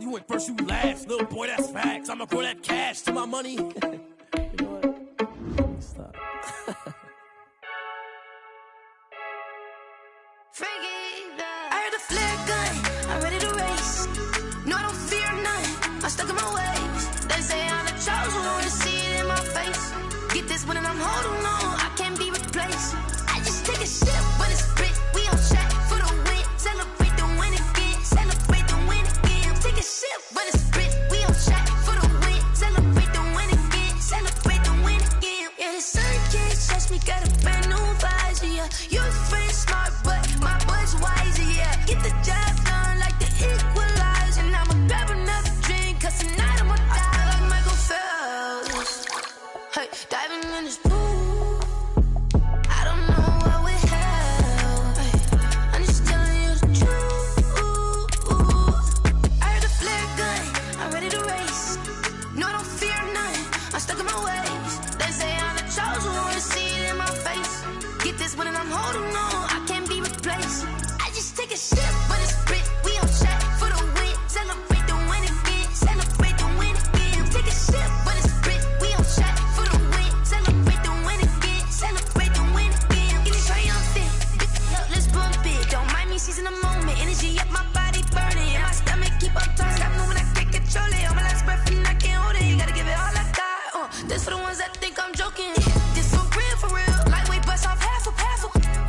you went first, you last. Little boy, that's facts. I'ma grow that cash to my money. You know what? Stop. I heard a flare gun, I'm ready to race. No, I don't fear none, I'm stuck in my ways. They say I'm the chosen one, to see it in my face. Get this one and I'm holding on, I can't be replaced. I just take a sip when it's split, we on track for the win. Celebrate the win again, celebrate the win again. Take a sip when it's split, we on track for the win. Celebrate the win again, celebrate the win again. Yeah, the sun can't touch me, got a brand new visor, yeah. You're a friend smart, but my boy's wiser, yeah. Get the job done like the equalizer. Now I'ma grab another drink, cause tonight I'ma die like Michael Phelps. Hey, diving in this pool, I don't know what we have. Hey, I'm just telling you the truth. I heard a flare gun, I'm ready to race. No, I don't fear none, I'm stuck in my ways. They say I'm the chosen one, to see it in my face. Get this one and I'm holding on, I can't be replaced. I just take a sip when it's split, we on track for the win. Celebrate the win again, celebrate the win again. Take a sip when it's split, we on track for the win. Celebrate the win again, celebrate the win again. Getting triumphant, let's bump it. Don't mind me seizing the moment, energy up my body burning. And my stomach keep up talking, stop moving, I can't control it. On my last breath and I can't hold it, you gotta give it all I got. This for the ones that think I'm joking. This for real, lightweight bust off half a.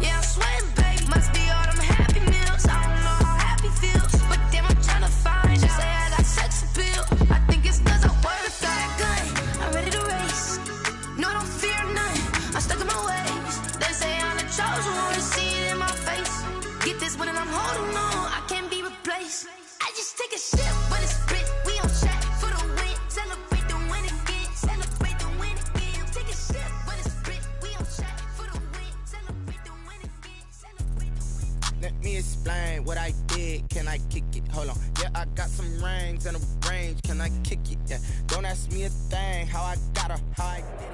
Yeah, I'm sweating, baby. Must be all them happy meals. I don't know how happy feels, but damn, I'm trying to find. She say I got sex appeal. I think it's cause I wear a flag gun. I'm ready to race. No, I don't fear none, I'm stuck in my ways. They say I'm the chosen one, to see it in my face. Get this one and I'm holding on, I can't be replaced. I just take a sip when it's split, we on track for the win. Celebrate the win again, celebrate the win again. Take a sip when it's split, we on track for the win. Celebrate the win again, celebrate the win. Let me explain what I did. Can I kick it? Hold on. Yeah, I got some rings and a range. Can I kick it? Yeah. Don't ask me a thing. How I got her, how I did it.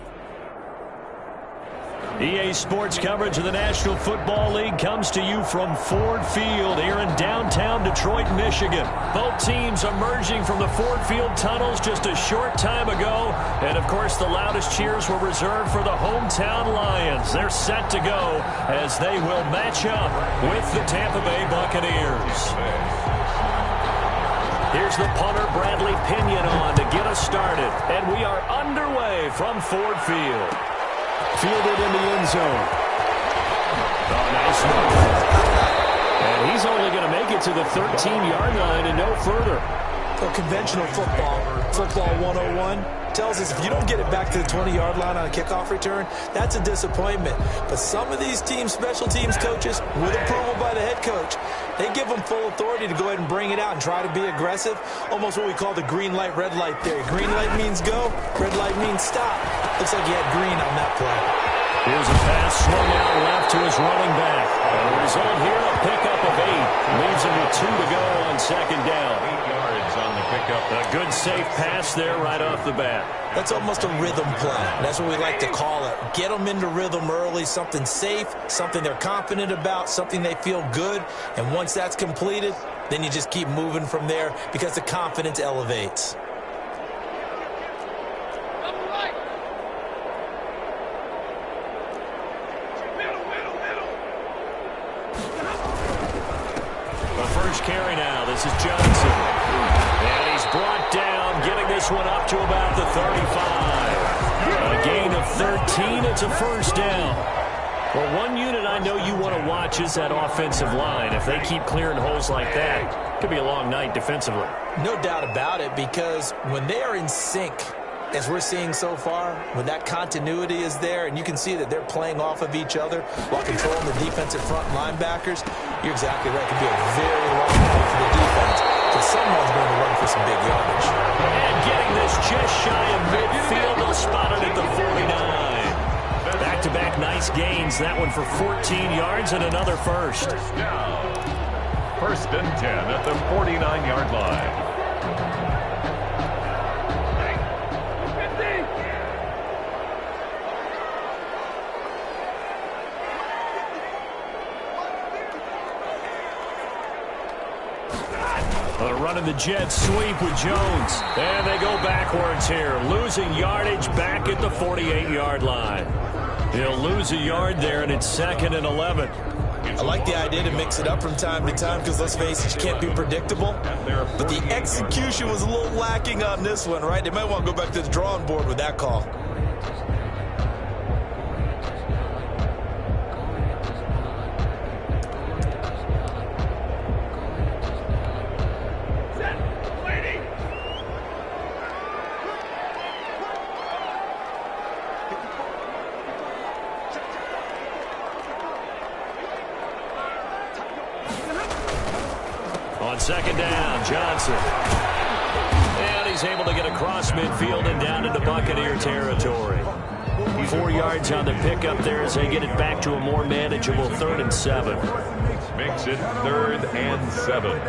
EA Sports coverage of the National Football League comes to you from Ford Field here in downtown Detroit, Michigan. Both teams emerging from the Ford Field tunnels just a short time ago. And, of course, the loudest cheers were reserved for the hometown Lions. They're set to go as they will match up with the Tampa Bay Buccaneers. Here's the punter, Bradley Pinion, on to get us started. And we are underway from Ford Field. Fielded in the end zone. Oh, nice one. And he's only going to make it to the 13-yard line and no further. Well, conventional football 101, tells us if you don't get it back to the 20-yard line on a kickoff return, that's a disappointment. But some of these teams, special teams coaches, with approval by the head coach, they give them full authority to go ahead and bring it out and try to be aggressive. Almost what we call the green light, red light theory. Green light means go, red light means stop. Looks like he had green on that play. Here's a pass swung out left to his running back. And the result here, a pickup of 8. Leaves him with 2 to go on second down. 8 yards on the pickup. A good safe pass there right off the bat. That's almost a rhythm play. That's what we like to call it. Get them into rhythm early, something safe, something they're confident about, something they feel good. And once that's completed, then you just keep moving from there because the confidence elevates. Carry now. This is Johnson. And he's brought down, getting this one up to about the 35. A gain of 13. It's a first down. Well, one unit I know you want to watch is that offensive line. If they keep clearing holes like that, it could be a long night defensively. No doubt about it, because when they are in sync, as we're seeing so far, when that continuity is there and you can see that they're playing off of each other while controlling the defensive front linebackers, you're exactly right. It could be a very long night for the defense because someone's going to run for some big yardage. And getting this just shy of midfield, they'll spot it at the 49. Back-to-back nice gains. That one for 14 yards and another first. First and 10 at the 49-yard line. running the jet sweep with Jones. And they go backwards here, losing yardage back at the 48-yard line. He'll lose a yard there, and it's 2nd and 11. I like the idea to mix it up from time to time because, let's face it, you can't be predictable. But the execution was a little lacking on this one, right? They might want to go back to the drawing board with that call. On 2nd down, Johnson. And he's able to get across midfield and down into Buccaneer territory. 4 yards on the pickup there as they get it back to a more manageable 3rd and 7. Makes it 3rd and 7.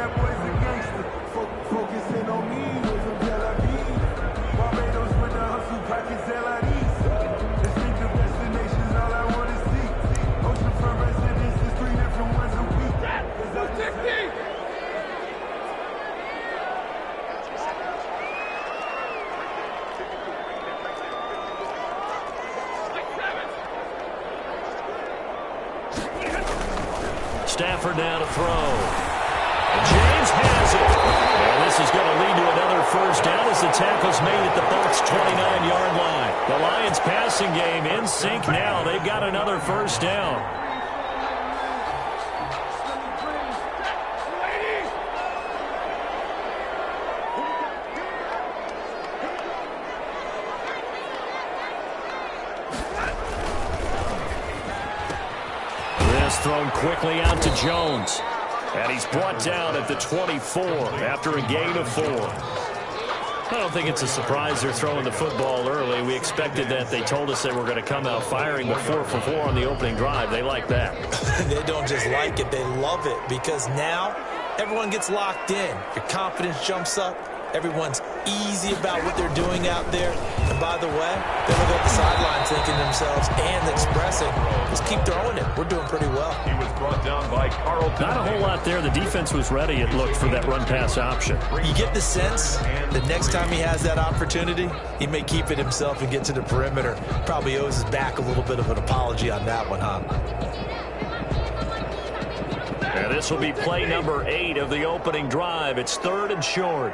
Stafford now to throw. And James has it. And this is going to lead to another first down as the tackle's made at the Bucs' 29-yard line. The Lions passing game in sync now. They've got another first down. Thrown quickly out to Jones. And he's brought down at the 24 after a gain of 4. I don't think it's a surprise they're throwing the football early. We expected that. They told us they were going to come out firing the 4 for 4 on the opening drive. They like that. They don't just like it, they love it, because now everyone gets locked in. Your confidence jumps up. Everyone's easy about what they're doing out there. And by the way, they look at the sidelines thinking to themselves and expressing, just keep throwing it. We're doing pretty well. He was brought down by Carlton. Not a whole lot there. The defense was ready, it looked, for that run-pass option. You get the sense that next time he has that opportunity, he may keep it himself and get to the perimeter. Probably owes his back a little bit of an apology on that one, huh? And this will be play number 8 of the opening drive. It's 3rd and short.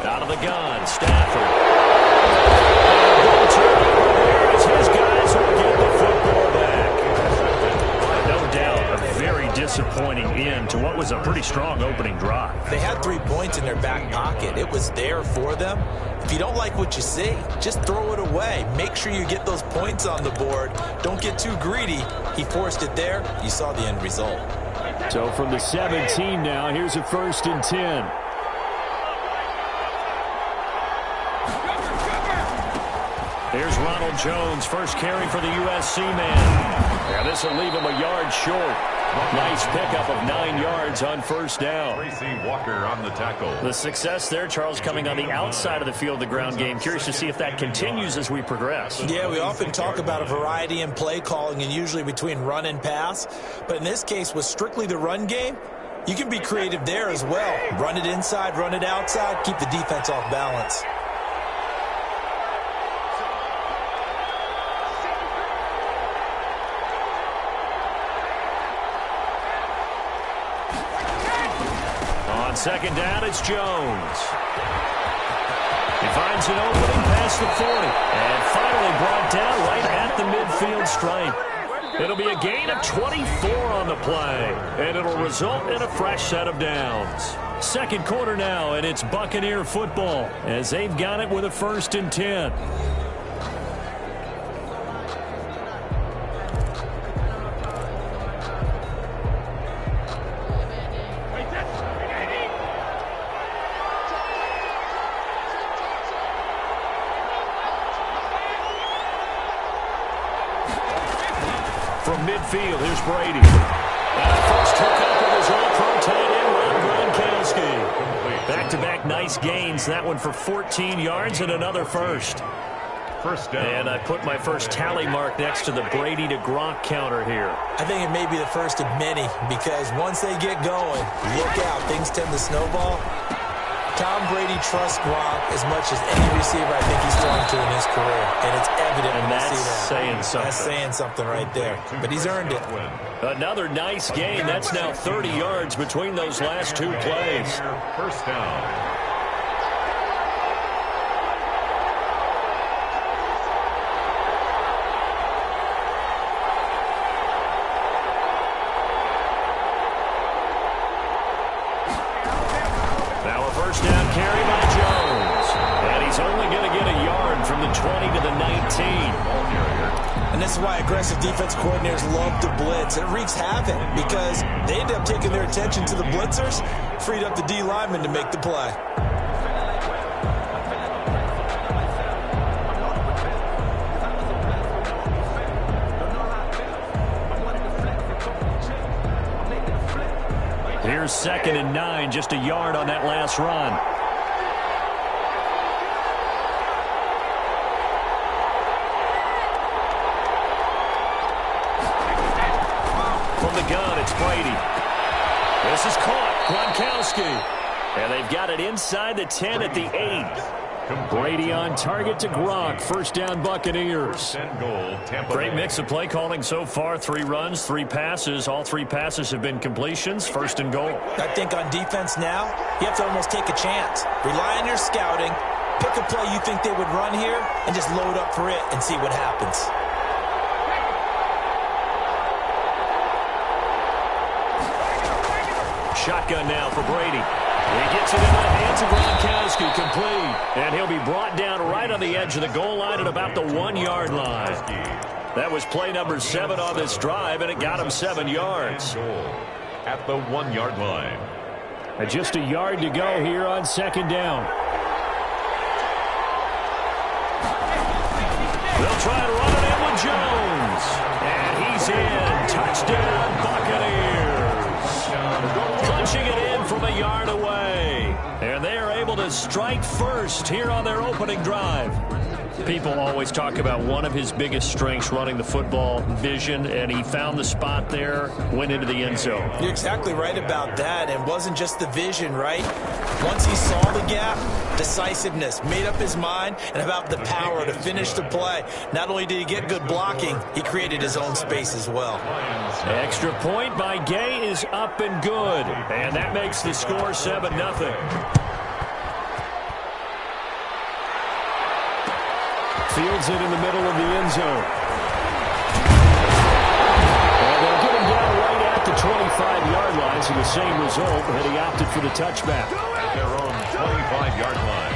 Out of the gun, Stafford. His guys will get the football back. No doubt, a very disappointing end to what was a pretty strong opening drive. They had 3 points in their back pocket. It was there for them. If you don't like what you see, just throw it away. Make sure you get those points on the board. Don't get too greedy. He forced it there. You saw the end result. So from the 17 now, here's a 1st and 10. Here's Ronald Jones, first carry for the USC man. And this will leave him a yard short. Nice pickup of 9 yards on 1st down. Tracy Walker on the tackle. The success there, Charles, coming on the outside of the field, the ground game. Curious to see if that continues as we progress. Yeah, we often talk about a variety in play calling and usually between run and pass. But in this case, with strictly the run game, you can be creative there as well. Run it inside, run it outside, keep the defense off balance. On 2nd down, it's Jones. He finds an opening past the 40. And finally brought down right at the midfield stripe. It'll be a gain of 24 on the play. And it'll result in a fresh set of downs. 2nd quarter now, and it's Buccaneer football as they've got it with a 1st and 10. From midfield, here's Brady. And the first hookup of his all-pro tight end, Rob Gronkowski. back-to-back nice gains. That one for 14 yards and another first. First down. And I put my first tally mark next to the Brady to Gronk counter here. I think it may be the first of many because once they get going, look out. Things tend to snowball. Tom Brady trusts Gronk as much as any receiver I think he's thrown to in his career. And it's evident when you see that. Saying something. That's saying something right there. But he's earned it. Another nice gain. That's now 30 yards between those last two plays. First down. First down carry by Jones. And he's only going to get a yard from the 20 to the 19. And this is why aggressive defense coordinators love to blitz. It wreaks havoc because they end up taking their attention to the blitzers, freed up the D lineman to make the play. Here's 2nd and 9, just a yard on that last run. From the gun, it's Brady. This is caught, Gronkowski. And they've got it inside the 10 at the 8. Brady on target to Gronk. First down, Buccaneers. Great mix of play calling so far. 3 runs, 3 passes. All 3 passes have been completions. First and goal. I think on defense now, you have to almost take a chance. Rely on your scouting. Pick a play you think they would run here and just load up for it and see what happens. Shotgun now for Brady. He gets it in the hands of Gronkowski, complete. And he'll be brought down right on the edge of the goal line at about the 1-yard line. That was play number 7 on this drive, and it got him 7 yards. At the 1-yard line. And just a yard to go here on 2nd down. They'll try to run it in with Jones. And he's in. Touchdown, Buccaneers. Punching it in from a yard away. And they are able to strike first here on their opening drive. People always talk about one of his biggest strengths running the football, vision, and he found the spot there, went into the end zone. You're exactly right about that. It wasn't just the vision, right? Once he saw the gap, decisiveness, made up his mind, and about the power to finish the play. Not only did he get good blocking, he created his own space as well. Extra point by Gay is up and good. And that makes the score 7-0. Fields it in the middle of the end zone. And they'll get him down right at the 25-yard line, so the same result, but he opted for the touchback. At their own 25-yard line.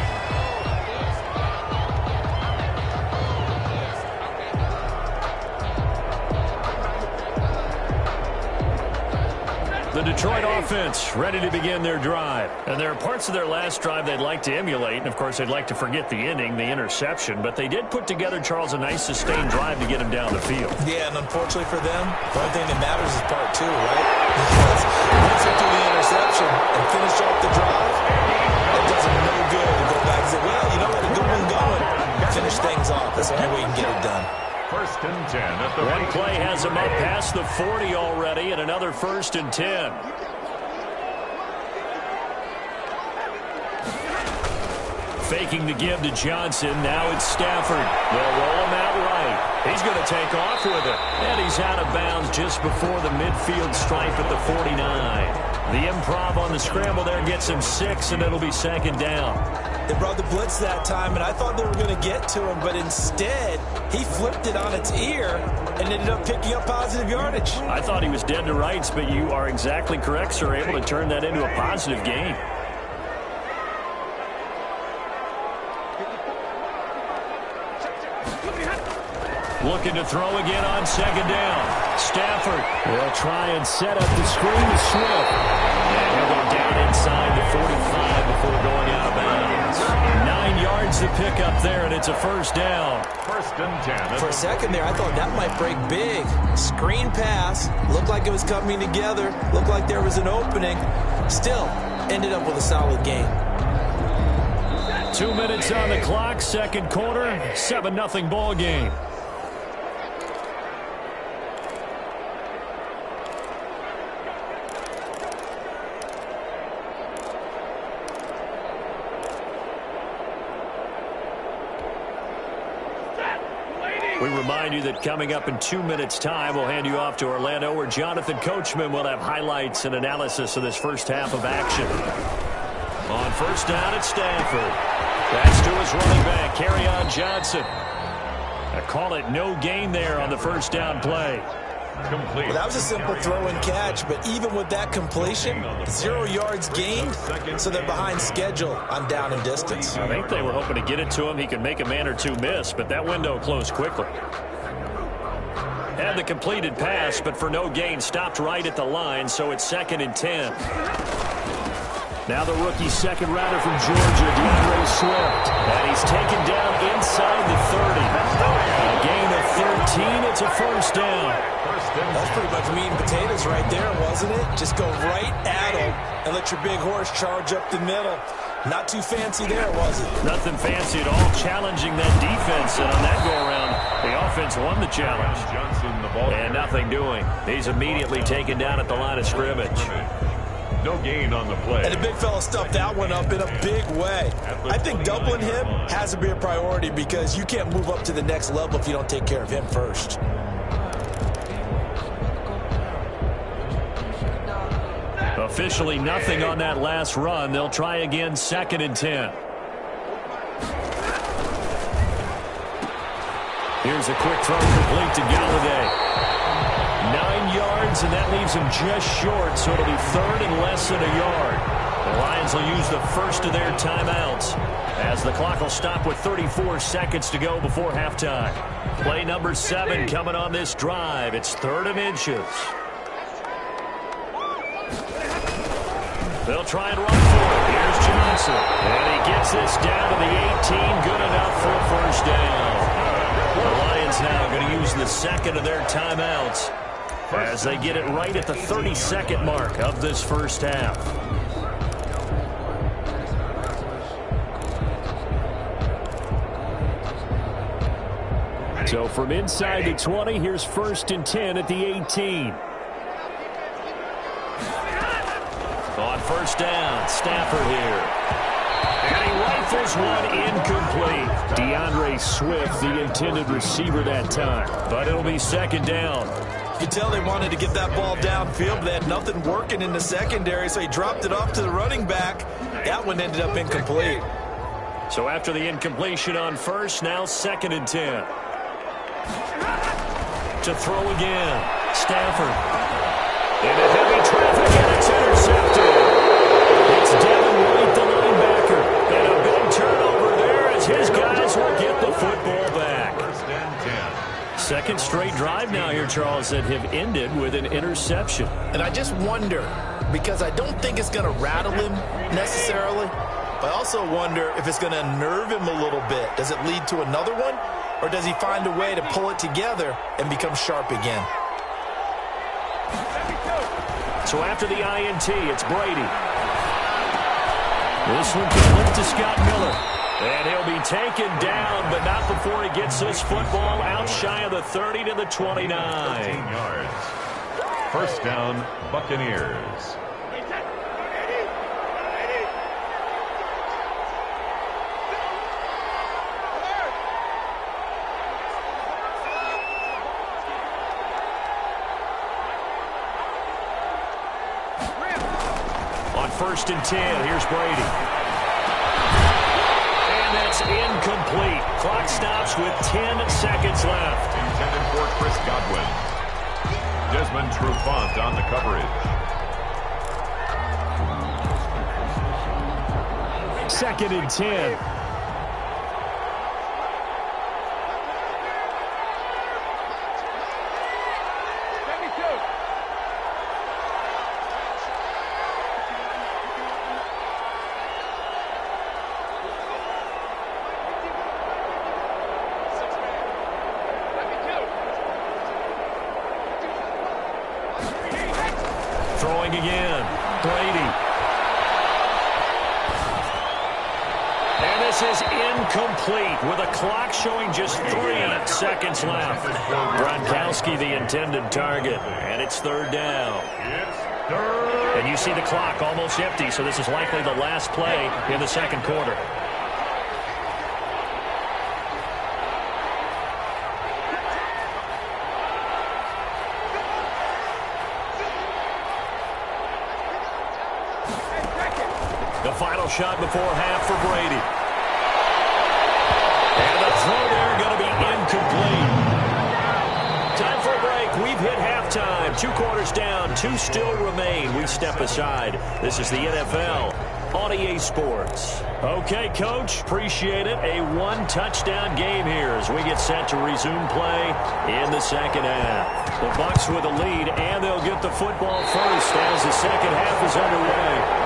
The Detroit offense ready to begin their drive. And there are parts of their last drive they'd like to emulate. And, of course, they'd like to forget the inning, the interception. But they did put together, Charles, a nice sustained drive to get him down the field. Yeah, and unfortunately for them, the only thing that matters is part 2, right? Because once they do the interception and finish off the drive, it does them no good to go back and say, well, you know what, a good one going. Finish things off. That's the only way you can get it done. First and 10 at the That play has him up past the 40 already, and another 1st and 10. Faking the give to Johnson. Now it's Stafford. They'll roll him out right. He's going to take off with it. And he's out of bounds just before the midfield stripe at the 49. The improv on the scramble there gets him 6, and it'll be 2nd down. They brought the blitz that time, and I thought they were going to get to him, but instead, he flipped it on its ear and ended up picking up positive yardage. I thought he was dead to rights, but you are exactly correct, sir, able to turn that into a positive gain. Looking to throw again on 2nd down. Stafford will try and set up the screen to Swift. And he'll go down inside the 45 before going out of bounds. 9 yards to pick up there, and it's a 1st down. First and 10. For a second there, I thought that might break big. Screen pass. Looked like it was coming together. Looked like there was an opening. Still, ended up with a solid game. 2 minutes on the clock, second quarter, 7-0 ball game. We remind you that coming up in 2 minutes' time, we'll hand you off to Orlando, where Jonathan Coachman will have highlights and analysis of this first half of action. On first down at Stanford. That's to his running back, Kerryon Johnson. I call it no gain there on the first down play. Complete. Well, that was a simple throw and catch, but even with that completion, 0 yards gained, so they're behind schedule on down and distance. I think they were hoping to get it to him. He could make a man or two miss, but that window closed quickly. Had the completed pass, but for no gain, stopped right at the line, so it's 2nd and 10. Now the rookie second rounder from Georgia, DeAndre Swift. And he's taken down inside the 30. A gain of 13. It's a first down. That's pretty much meat and potatoes right there, wasn't it? Just go right at him and let your big horse charge up the middle. Not too fancy there, was it? Nothing fancy at all. Challenging that defense, and on that go-around, the offense won the challenge. And nothing doing. He's immediately taken down at the line of scrimmage. No gain on the play. And the big fella stuffed that one up in a big way. I think doubling him has to be a priority because you can't move up to the next level if you don't take care of him first. Officially nothing on that last run. They'll try again, 2nd and 10. Here's a quick throw complete to Galladay. 9 yards, and that leaves him just short, so it'll be 3rd and less than a yard. The Lions will use the first of their timeouts as the clock will stop with 34 seconds to go before halftime. Play number 7 coming on this drive. It's 3rd and inches. They'll try and run for it. Here's Johnson. And he gets this down to the 18. Good enough for a first down. The Lions now going to use the second of their timeouts as they get it right at the 32nd mark of this first half. So from inside the 20, here's 1st and 10 at the 18. On first down, Stafford here. And he rifles one incomplete. DeAndre Swift, the intended receiver that time. But it'll be 2nd down. You can tell they wanted to get that ball downfield, but they had nothing working in the secondary, so he dropped it off to the running back. That one ended up incomplete. So after the incompletion on first, now 2nd and 10. To throw again, Stafford. Into heavy traffic, and it's intercepted. It's Devin White, the linebacker. And a big turnover there as his guys will get the football back. 1st and 10. Second straight drive now here, Charles, that have ended with an interception. And I just wonder, because I don't think it's going to rattle him necessarily, but I also wonder if it's going to unnerve him a little bit. Does it lead to another one, or does he find a way to pull it together and become sharp again? So after the INT, it's Brady. This one can lift to Scott Miller. And he'll be taken down, but not before he gets this football out shy of the 30 to the 29. 13 yards. First down, Buccaneers. On 1st and 10, here's Brady. And that's incomplete. Clock stops with 10 seconds left. Intended for Chris Godwin. Desmond Trufant on the coverage. 2nd and 10. Throwing again. Brady. And this This is incomplete with a clock showing just 3 seconds left. Gronkowski, the intended target, and it's third down. And you see the clock almost empty, so this is likely the last play in the second quarter. The final shot before half for Brady. And the throw there going to be incomplete. Time for a break. We've hit halftime. 2 quarters down. 2 still remain. We step aside. This is the NFL on EA Sports. Okay, Coach. Appreciate it. A 1-touchdown game here as we get set to resume play in the second half. The Bucs with a lead, and they'll get the football first as the second half is underway.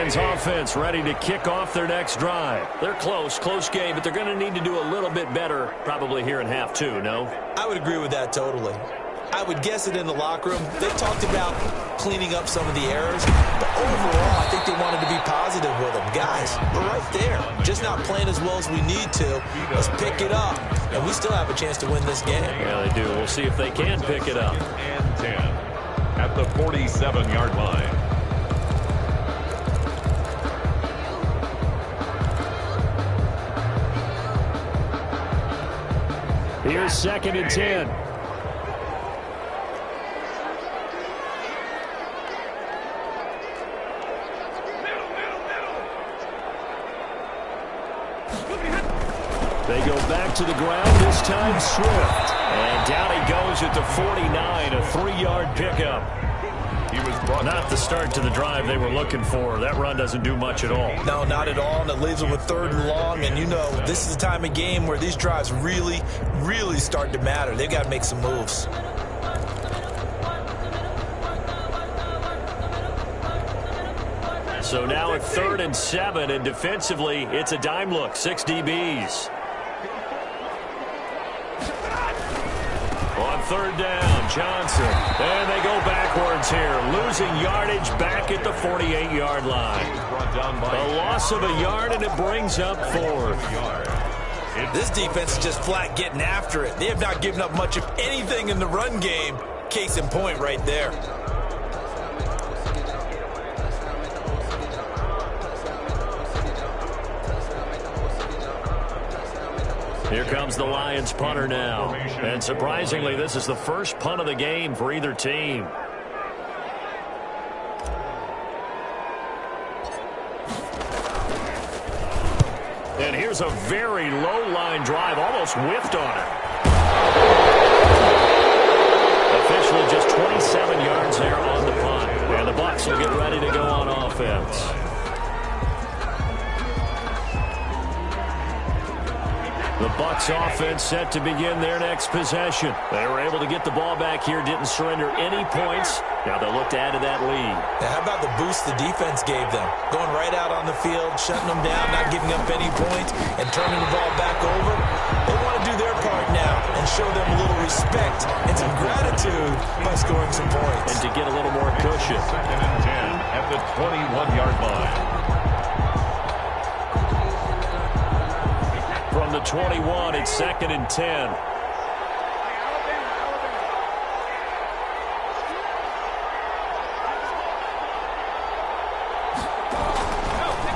Offense ready to kick off their next drive. They're close game, but they're going to need to do a little bit better probably here in half 2, no? I would agree with that totally. I would guess it in the locker room. They talked about cleaning up some of the errors, but overall, I think they wanted to be positive with them. Guys, we're right there. Just not playing as well as we need to. Let's pick it up, and we still have a chance to win this game. Yeah, they do. We'll see if they can pick it up. And 10 at the 47-yard line. Here's 2nd and 10. They go back to the ground, this time Swift. And down he goes at the 49, a 3-yard pickup. He was brought Not the start to the drive they were looking for. That run doesn't do much at all. No, not at all, and it leaves them with 3rd and long. And you know, this is the time of game where these drives really, really start to matter. They've got to make some moves. So now at 3rd and 7, and defensively, it's a dime look, 6 DBs. On 3rd down, Johnson. And they go backwards here, losing yardage back at the 48-yard line. A loss of a yard, and it brings up 4th. This defense is just flat getting after it. They have not given up much of anything in the run game. Case in point right there. Here comes the Lions punter now. And surprisingly, this is the first punt of the game for either team. And here's a very low-line drive, almost whiffed on it. Officially just 27 yards there on the punt. And the Bucs will get ready to go on offense. The Bucs offense set to begin their next possession. They were able to get the ball back here, didn't surrender any points. Now they'll look to add to that lead. Now, how about the boost the defense gave them? Going right out on the field, shutting them down, not giving up any points, and turning the ball back over. They want to do their part now and show them a little respect and some gratitude by scoring some points. And to get a little more cushion. 2nd and 10 at the 21-yard line. From the 21, it's 2nd and 10.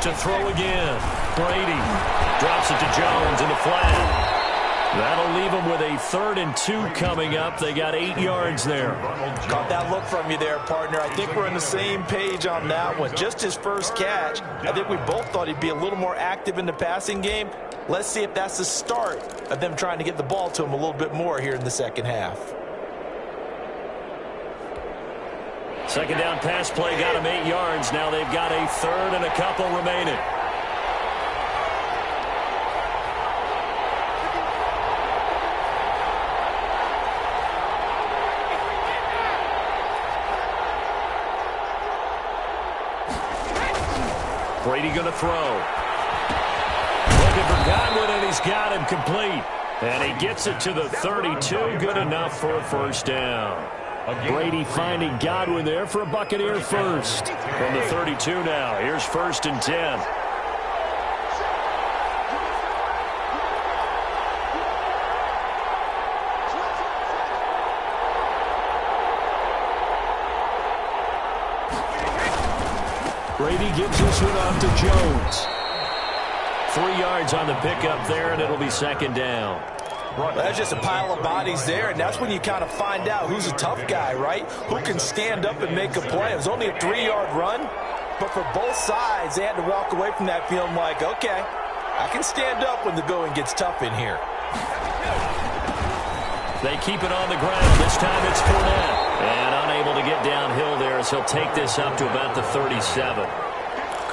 To throw again. Brady drops it to Jones in the flat. That'll leave them with a 3rd and 2 coming up. They got 8 yards there. Caught that look from you there, partner. I think we're on the same page on that one. Just his first catch. I think we both thought he'd be a little more active in the passing game. Let's see if that's the start of them trying to get the ball to him a little bit more here in the second half. Second down pass play got him 8 yards. Now they've got a 3rd and a couple remaining. Brady going to throw. Looking for He's got him complete. And he gets it to the 32. Good enough for a first down. Brady finding Godwin there for a Buccaneer first. From the 32 now. Here's 1st and 10. Brady gives this one off to Jones. 3 yards on the pickup there, and it'll be 2nd down. Well, that's just a pile of bodies there, and that's when you kind of find out who's a tough guy, right? Who can stand up and make a play. It was only a 3-yard run, but for both sides, they had to walk away from that feeling like, okay, I can stand up when the going gets tough in here. They keep it on the ground. This time it's Fournette. And unable to get downhill there as he'll take this up to about the 37.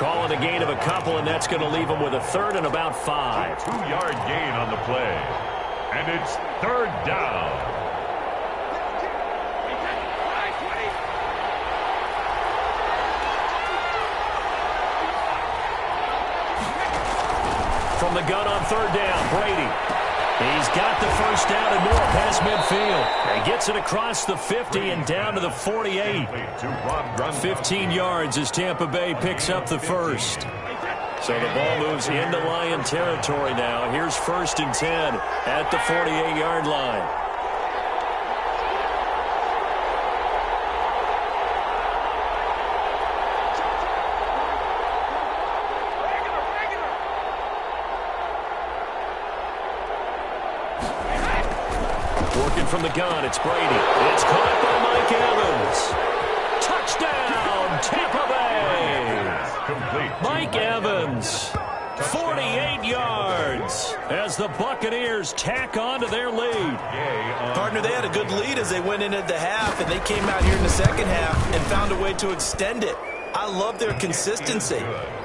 Call it a gain of a couple, and that's going to leave him with a 3rd and about 5. 2-yard gain on the play. And it's 3rd down. From the gun on 3rd down, Brady. He's got the first down and more past midfield. He gets it across the 50 and down to the 48. 15 yards as Tampa Bay picks up the first. So the ball moves into Lion territory now. Here's 1st and 10 at the 48-yard line. Working from the gun, it's Brady. It's caught by Mike Evans. Touchdown, Tampa Bay. Complete. Mike Evans, 48 yards as the Buccaneers tack on to their lead. Partner, they had a good lead as they went into the half, and they came out here in the second half and found a way to extend it. I love their consistency.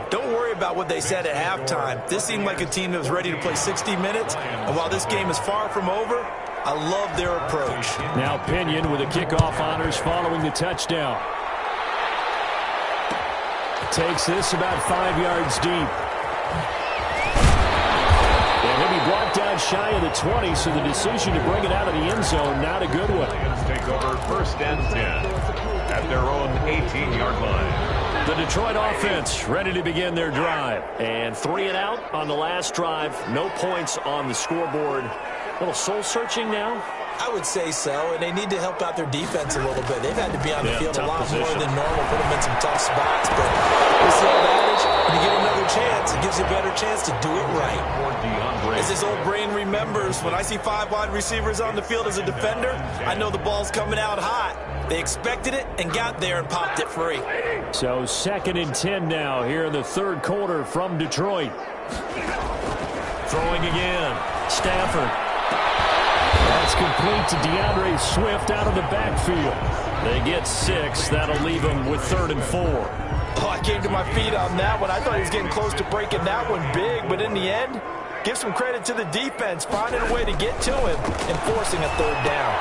Don't worry about what they said at halftime. This seemed like a team that was ready to play 60 minutes, and while this game is far from over, I love their approach. Now Pinion with the kickoff honors following the touchdown. Takes this about 5 yards deep. And he'll be brought down shy of the 20, so the decision to bring it out of the end zone, not a good one. Lions take over 1st and 10 at their own 18-yard line. The Detroit offense ready to begin their drive. And 3 and out on the last drive. No points on the scoreboard. A little soul-searching now? I would say so, and they need to help out their defense a little bit. They've had to be on the field a lot position. more than normal, put them in some tough spots. But it's the old adage, when you get another chance, it gives you a better chance to do it right. As this old brain remembers, when I see 5 wide receivers on the field as a defender, I know the ball's coming out hot. They expected it and got there and popped it free. So 2nd and 10 now here in the 3rd quarter from Detroit. Throwing again. Stafford. That's complete to DeAndre Swift out of the backfield. They get 6. That'll leave them with 3rd and 4. Oh, I came to my feet on that one. I thought he was getting close to breaking that one big, but in the end, give some credit to the defense, finding a way to get to him and forcing a 3rd down.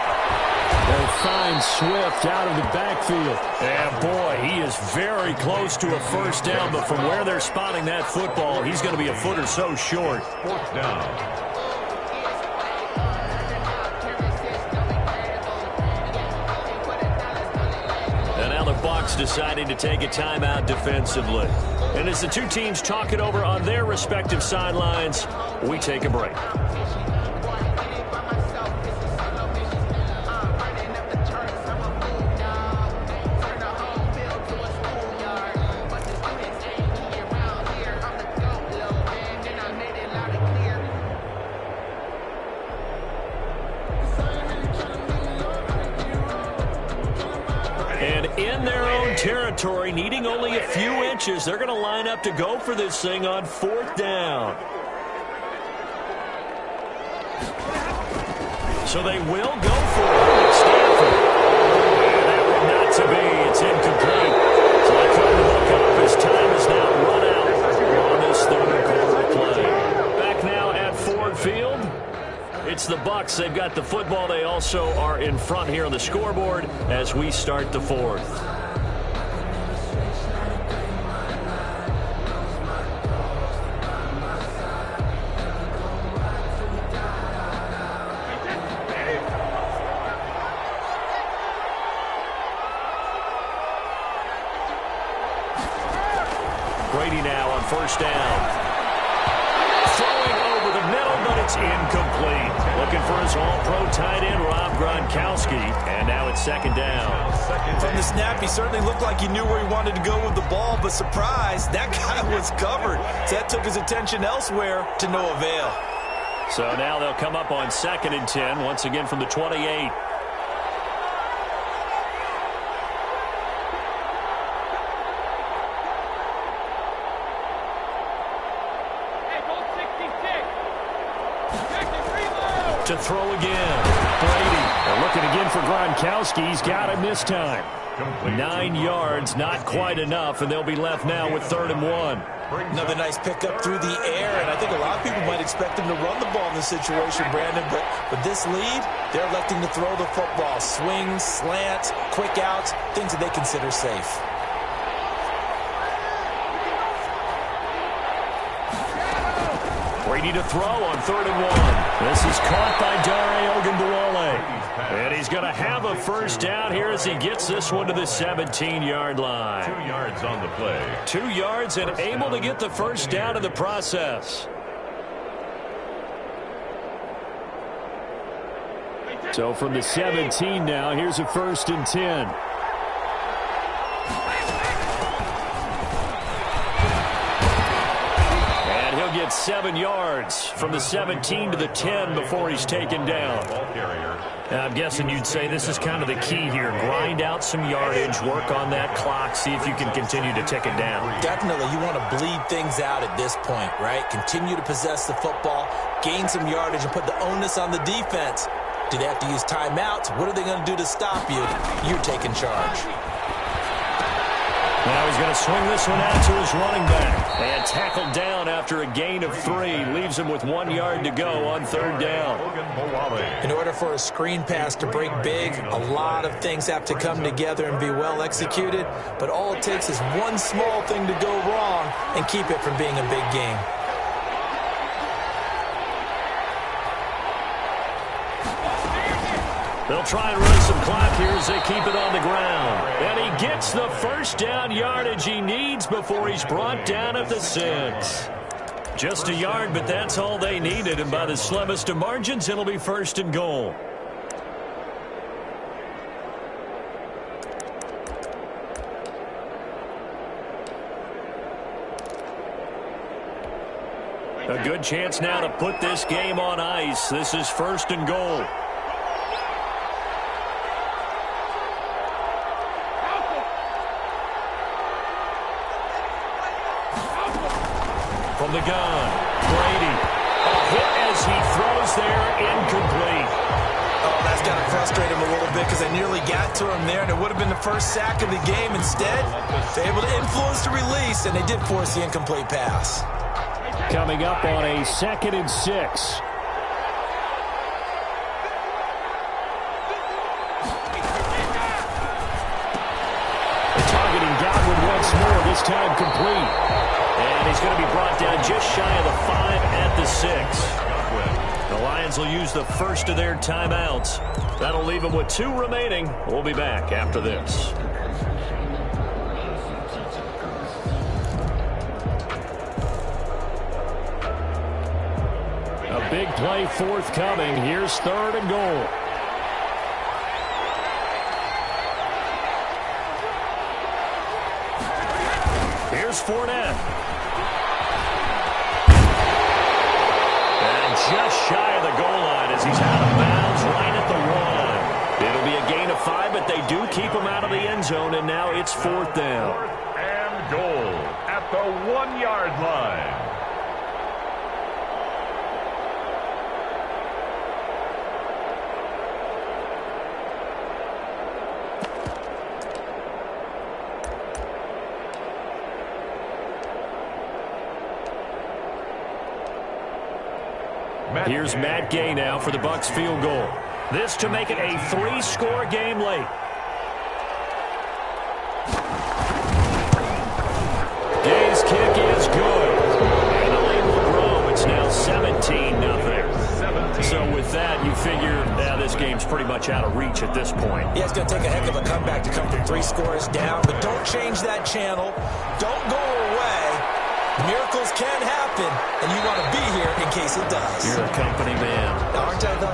They find Swift out of the backfield. And boy, he is very close to a first down, but from where they're spotting that football, he's going to be a foot or so short. 4th down. Bucs deciding to take a timeout defensively. And as the two teams talk it over on their respective sidelines, we take a break. In their own territory, needing only a few inches, they're going to line up to go for this thing on 4th down. So they will go for it. Stafford. And that one not to be. It's incomplete. So they come to look up. His time is now run out on this 3rd quarter play. Back now at Ford Field. It's the Bucs. They've got the football. They also are in front here on the scoreboard as we start the 4th. first down. Throwing over the middle, but it's incomplete. Looking for his all-pro tight end, Rob Gronkowski, and now it's second down. From the snap, he certainly looked like he knew where he wanted to go with the ball, but surprise, that guy was covered. So that took his attention elsewhere to no avail. So now they'll come up on 2nd and 10, once again from the 28. To throw again. Brady. They're looking again for Gronkowski. He's got him this time. 9 yards, not quite enough, and they'll be left now with 3rd and 1. Another nice pickup through the air, and I think a lot of people might expect him to run the ball in this situation, Brandon, but with this lead, they're electing to throw the football. Swings, slants, quick outs, things that they consider safe. Brady to throw on 3rd and 1. This is caught by Dare Ogunbowale. And he's going to have a first down here as he gets this one to the 17-yard line. 2 yards on the play. 2 yards and able to get the first down in the process. So from the 17 now, here's a 1st and 10. Get 7 yards from the 17 to the 10 before he's taken down. I'm guessing you'd say this is kind of the key here. Grind out some yardage, work on that clock, see if you can continue to tick it down. Definitely, you want to bleed things out at this point, right? Continue to possess the football, gain some yardage, and put the onus on the defense. Do they have to use timeouts? What are they going to do to stop you? You're taking charge. Now he's going to swing this one out to his running back. And tackled down after a gain of 3. Leaves him with 1 yard to go on 3rd down. In order for a screen pass to break big, a lot of things have to come together and be well executed. But all it takes is one small thing to go wrong and keep it from being a big game. They'll try and run some clock here as they keep it on the ground. And he gets the first down yardage he needs before he's brought down at the 6. Just a yard, but that's all they needed. And by the slimmest of margins, it'll be 1st and goal. A good chance now to put this game on ice. This is 1st and goal. From the gun, Brady. A hit as he throws there, incomplete. Oh, that's got to frustrate him a little bit because I nearly got to him there, and it would have been the first sack of the game. Instead, they're able to influence the release, and they did force the incomplete pass. Coming up on a 2nd and 6. Targeting Godwin once more, this time complete. And he's going to be brought down just shy of the 5 at the 6. The Lions will use the first of their timeouts. That'll leave them with 2 remaining. We'll be back after this. A big play forthcoming. Here's 3rd and goal. Here's Fournette. And just shy of the goal line as he's out of bounds right at the 1. It'll be a gain of 5, but they do keep him out of the end zone, and now it's 4th down. 4th and goal at the 1-yard line. Here's Matt Gay now for the Bucs field goal. This to make it a 3-score game late. Gay's kick is good. And the lead will grow. It's now 17-0. So with that, you figure this game's pretty much out of reach at this point. Yeah, it's going to take a heck of a comeback to come from 3 scores down, but don't change that channel. Don't go away. Miracles can happen, and you want to be here in case it does. You're a company man. Aren't I, though?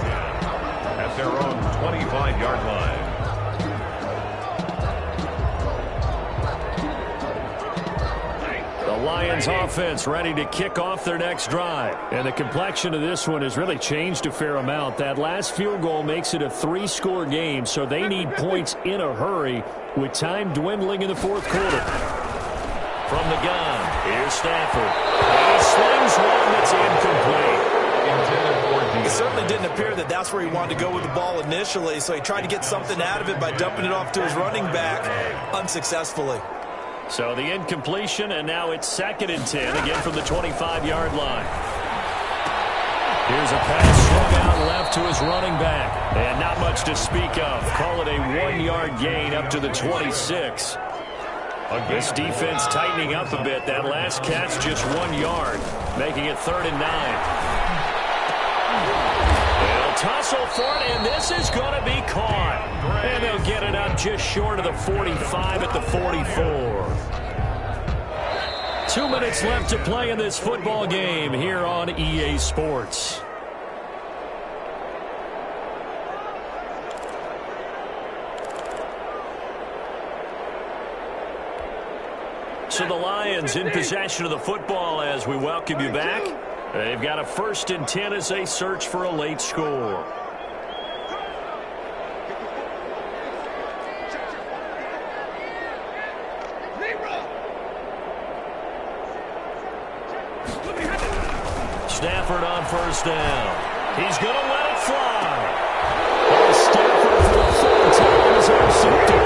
At their own 25-yard line. The Lions offense ready to kick off their next drive. And the complexion of this one has really changed a fair amount. That last field goal makes it a 3-score game, so they need points in a hurry with time dwindling in the fourth quarter. From the gun, here's Stafford. He slings one that's incomplete. It certainly didn't appear that that's where he wanted to go with the ball initially, so he tried to get something out of it by dumping it off to his running back unsuccessfully. So the incompletion, and now it's 2nd and 10, again from the 25-yard line. Here's a pass swung out left to his running back. And not much to speak of. Call it a 1-yard gain up to the 26. This defense tightening up a bit. That last catch just 1 yard, making it 3rd and 9. They'll tussle for it, and this is going to be caught. And they'll get it up just short of the 45 at the 44. 2 minutes left to play in this football game here on EA Sports. So the Lions in possession of the football as we welcome you back. They've got a 1st and 10 as they search for a late score. Stafford on 1st down. He's going to let it fly. And Stafford for the 4th time is intercepted.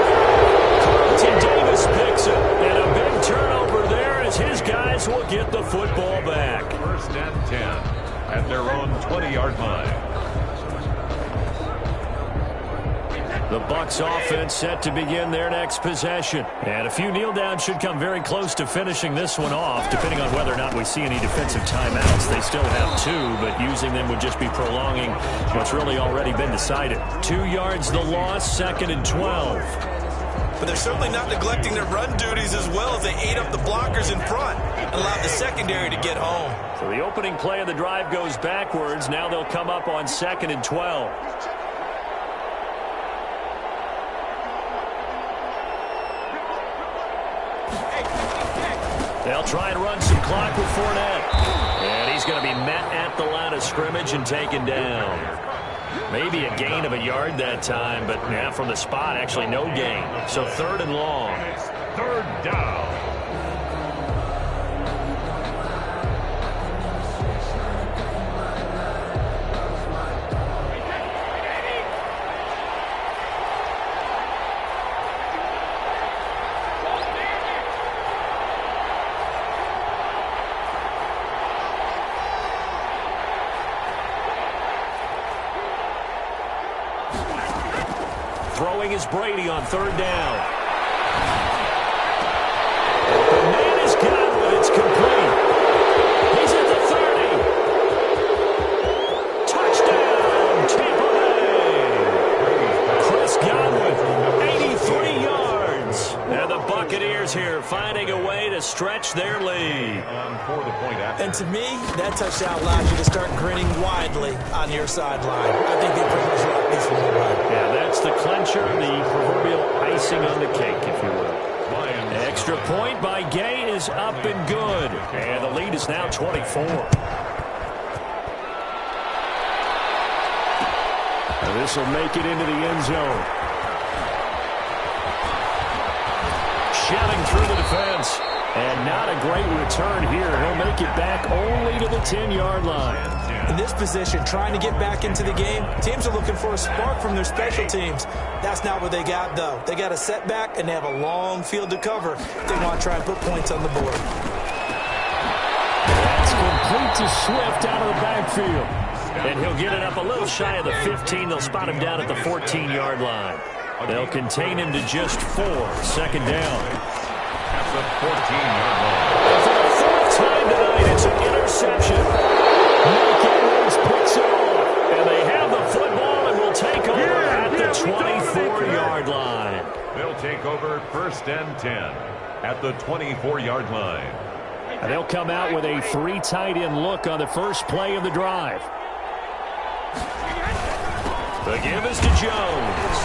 Carlton Davis picks it. And a big turnover there as his guys will get the football back. 1st and 10 at their own 20-yard line. The Bucs offense set to begin their next possession. And a few kneel downs should come very close to finishing this one off, depending on whether or not we see any defensive timeouts. They still have 2, but using them would just be prolonging what's really already been decided. 2 yards the loss, 2nd and 12. But they're certainly not neglecting their run duties as well as they ate up the blockers in front and allowed the secondary to get home. So the opening play of the drive goes backwards. Now they'll come up on 2nd and 12. They'll try and run some clock with Fournette. And he's going to be met at the line of scrimmage and taken down. Maybe a gain of a yard that time, but yeah, from the spot, actually no gain. So 3rd and long. 3rd down. Throwing is Brady on 3rd down. The man is Godwin. It's complete. He's at the 30. Touchdown, Tampa Bay. Chris Godwin, 83 yards. And the Buccaneers here finding a way to stretch their lead. For the point after. And to me, that touchdown allows you to start grinning widely on your sideline. I think they pretty much locked this one right. Yeah, that's the clincher, the proverbial icing on the cake, if you will. Extra point by Gay is up and good. And the lead is now 24. And this will make it into the end zone. Shouting through the defense. And not a great return here. He'll make it back only to the 10-yard line. In this position, trying to get back into the game, teams are looking for a spark from their special teams. That's not what they got, though. They got a setback, and they have a long field to cover if they want to try and put points on the board. That's complete to Swift out of the backfield. And he'll get it up a little shy of the 15. They'll spot him down at the 14-yard line. They'll contain him to just 4. 2nd down. At the 14-yard line. For the 4th time tonight, it's an interception. Mike Edwards picks it off. And they have the football and will take over at the 24-yard line. They'll take over 1st and 10 at the 24-yard line. And they'll come out with a 3 tight end look on the first play of the drive. The give is to Jones.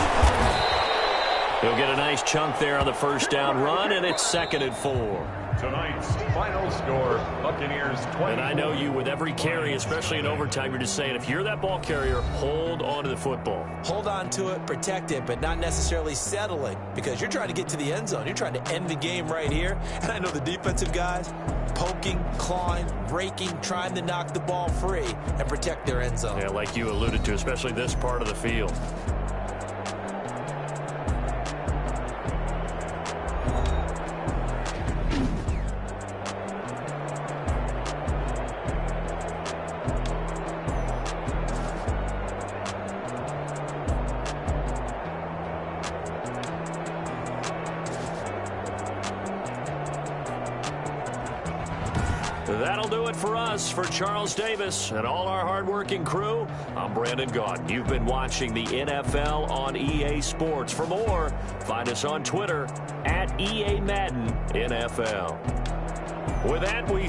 He'll get a nice chunk there on the first down run, and it's 2nd and 4. Tonight's final score, Buccaneers 20. And I know you, with every carry, especially in overtime, you're just saying, if you're that ball carrier, hold on to the football. Hold on to it, protect it, but not necessarily settling, because you're trying to get to the end zone. You're trying to end the game right here. And I know the defensive guys poking, clawing, raking, trying to knock the ball free and protect their end zone. Yeah, like you alluded to, especially this part of the field. That'll do it for us. For Charles Davis and all our hardworking crew, I'm Brandon Gaudin. You've been watching the NFL on EA Sports. For more, find us on Twitter @EA Madden NFL. With that, we